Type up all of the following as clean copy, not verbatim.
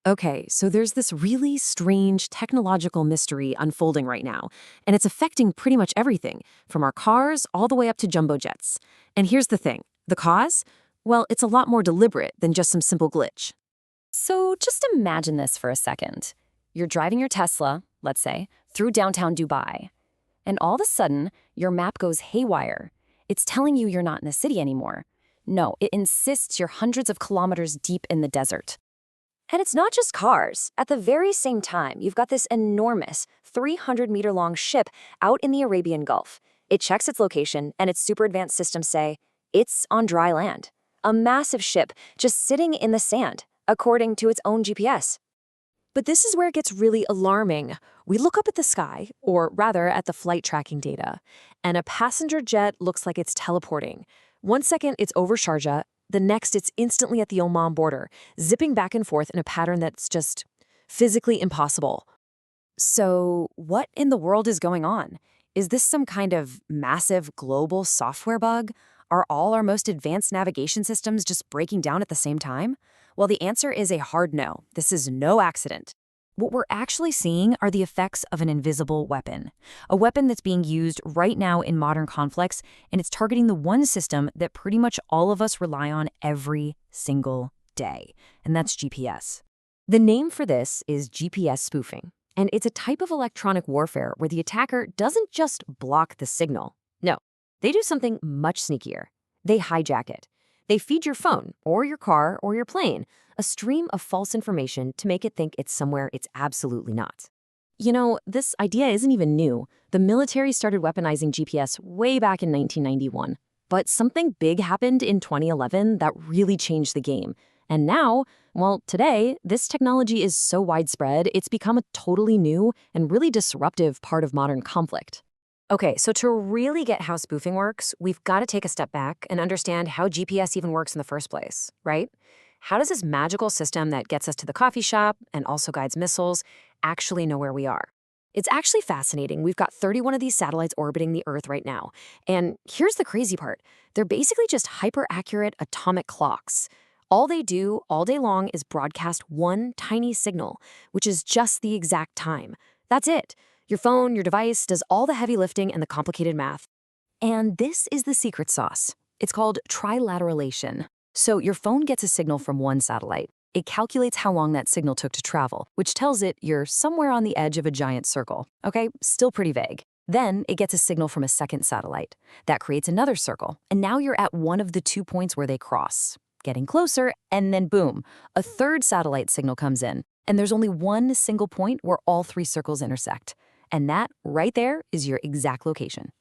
Okay, so there's this really strange technological mystery unfolding right now, and it's affecting pretty much everything, from our cars all the way up to jumbo jets. And here's the thing, the cause? Well, it's a lot more deliberate than just some simple glitch. So just imagine this for a second. You're driving your Tesla, let's say, through downtown Dubai, and all of a sudden, your map goes haywire. It's telling you you're not in the city anymore. No, it insists you're hundreds of kilometers deep in the desert. And it's not just cars. At the very same time, you've got this enormous 300-meter-long ship out in the Arabian Gulf. It checks its location, and its super advanced systems say it's on dry land. A massive ship just sitting in the sand, according to its own GPS. But this is where it gets really alarming. We look up at the sky, or rather at the flight tracking data, and a passenger jet looks like it's teleporting. One second it's over Sharja, the next it's instantly at the Oman border, zipping back and forth in a pattern that's just physically impossible. So, what in the world is going on? Is this some kind of massive global software bug? Are all our most advanced navigation systems just breaking down at the same time? Well, the answer is a hard no. This is no accident. What we're actually seeing are the effects of an invisible weapon, a weapon that's being used right now in modern conflicts, and it's targeting the one system that pretty much all of us rely on every single day, and that's GPS. The name for this is GPS spoofing, and it's a type of electronic warfare where the attacker doesn't just block the signal. No, they do something much sneakier. They hijack it. They feed your phone, or your car, or your plane a stream of false information to make it think it's somewhere it's absolutely not. You know, this idea isn't even new. The military started weaponizing GPS way back in 1991. But something big happened in 2011 that really changed the game. And now, well, today, this technology is so widespread, it's become a totally new and really disruptive part of modern conflict. Okay, so to really get how spoofing works, we've got to take a step back and understand how GPS even works in the first place, right? How does this magical system that gets us to the coffee shop and also guides missiles actually know where we are? It's actually fascinating. We've got 31 of these satellites orbiting the Earth right now. And here's the crazy part. They're basically just hyper-accurate atomic clocks. All they do all day long is broadcast one tiny signal, which is just the exact time. That's it. Your phone, your device, does all the heavy lifting and the complicated math. And this is the secret sauce. It's called trilateralation. So your phone gets a signal from one satellite. It calculates how long that signal took to travel, which tells it you're somewhere on the edge of a giant circle. Okay, still pretty vague. Then it gets a signal from a second satellite. That creates another circle, and now you're at one of the 2 points where they cross. Getting closer, and then boom, a third satellite signal comes in, and there's only one single point where all 3 circles intersect. And that, right there, is your exact location.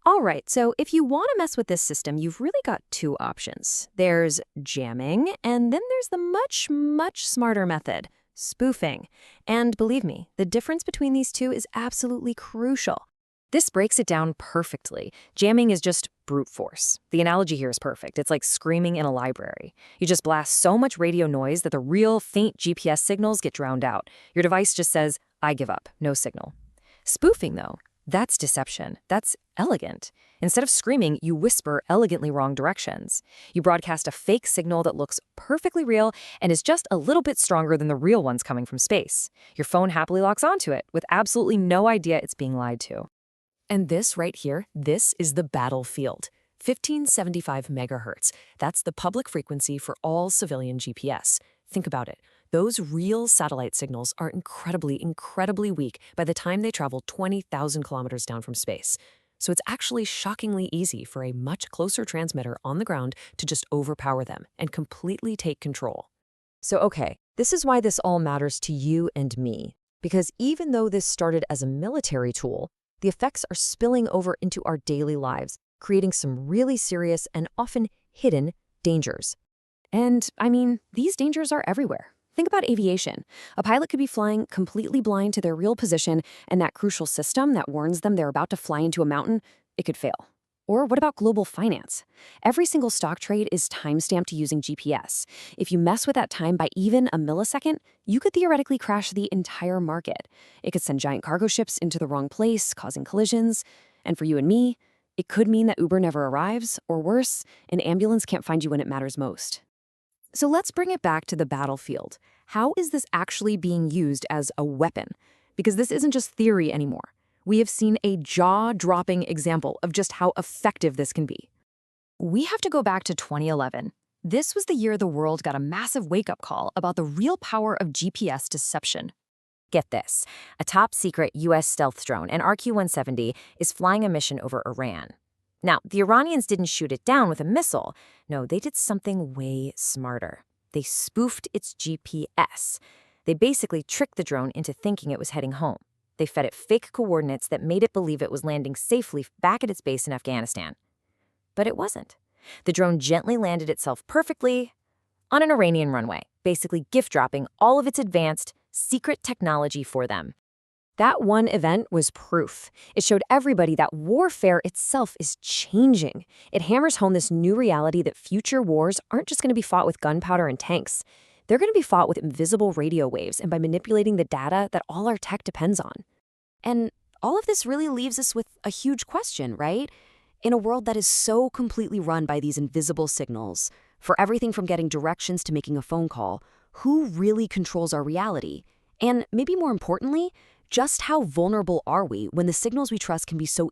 All right, so if you want to mess with this system, you've really got 2 options. There's jamming, and then there's the much, much smarter method, spoofing. And believe me, the difference between these two is absolutely crucial. This breaks it down perfectly. Jamming is just brute force. The analogy here is perfect. It's like screaming in a library. You just blast so much radio noise that the real faint GPS signals get drowned out. Your device just says, I give up, no signal. Spoofing, though, that's deception. That's elegant. Instead of screaming, you whisper elegantly wrong directions. You broadcast a fake signal that looks perfectly real and is just a little bit stronger than the real ones coming from space. Your phone happily locks onto it with absolutely no idea it's being lied to. And this right here, this is the battlefield. 1575 megahertz. That's the public frequency for all civilian GPS. Think about it. Those real satellite signals are incredibly, incredibly weak by the time they travel 20,000 kilometers down from space. So it's actually shockingly easy for a much closer transmitter on the ground to just overpower them and completely take control. So okay, this is why this all matters to you and me. Because even though this started as a military tool, the effects are spilling over into our daily lives, creating some really serious and often hidden dangers. And I mean, these dangers are everywhere. Think about aviation. A pilot could be flying completely blind to their real position, and that crucial system that warns them they're about to fly into a mountain, it could fail. Or what about global finance? Every single stock trade is time-stamped using GPS. If you mess with that time by even a millisecond, you could theoretically crash the entire market. It could send giant cargo ships into the wrong place, causing collisions. And for you and me, it could mean that Uber never arrives, or worse, an ambulance can't find you when it matters most. So let's bring it back to the battlefield. How is this actually being used as a weapon? Because this isn't just theory anymore. We have seen a jaw-dropping example of just how effective this can be. We have to go back to 2011. This was the year the world got a massive wake-up call about the real power of GPS deception. Get this, a top-secret U.S. stealth drone, an RQ-170, is flying a mission over Iran. Now, the Iranians didn't shoot it down with a missile. No, they did something way smarter. They spoofed its GPS. They basically tricked the drone into thinking it was heading home. They fed it fake coordinates that made it believe it was landing safely back at its base in Afghanistan. But it wasn't. The drone gently landed itself perfectly on an Iranian runway, basically gift-dropping all of its advanced, secret technology for them. That one event was proof. It showed everybody that warfare itself is changing. It hammers home this new reality that future wars aren't just going to be fought with gunpowder and tanks. They're going to be fought with invisible radio waves and by manipulating the data that all our tech depends on. And all of this really leaves us with a huge question, right? In a world that is so completely run by these invisible signals, for everything from getting directions to making a phone call, who really controls our reality? And maybe more importantly, just how vulnerable are we when the signals we trust can be so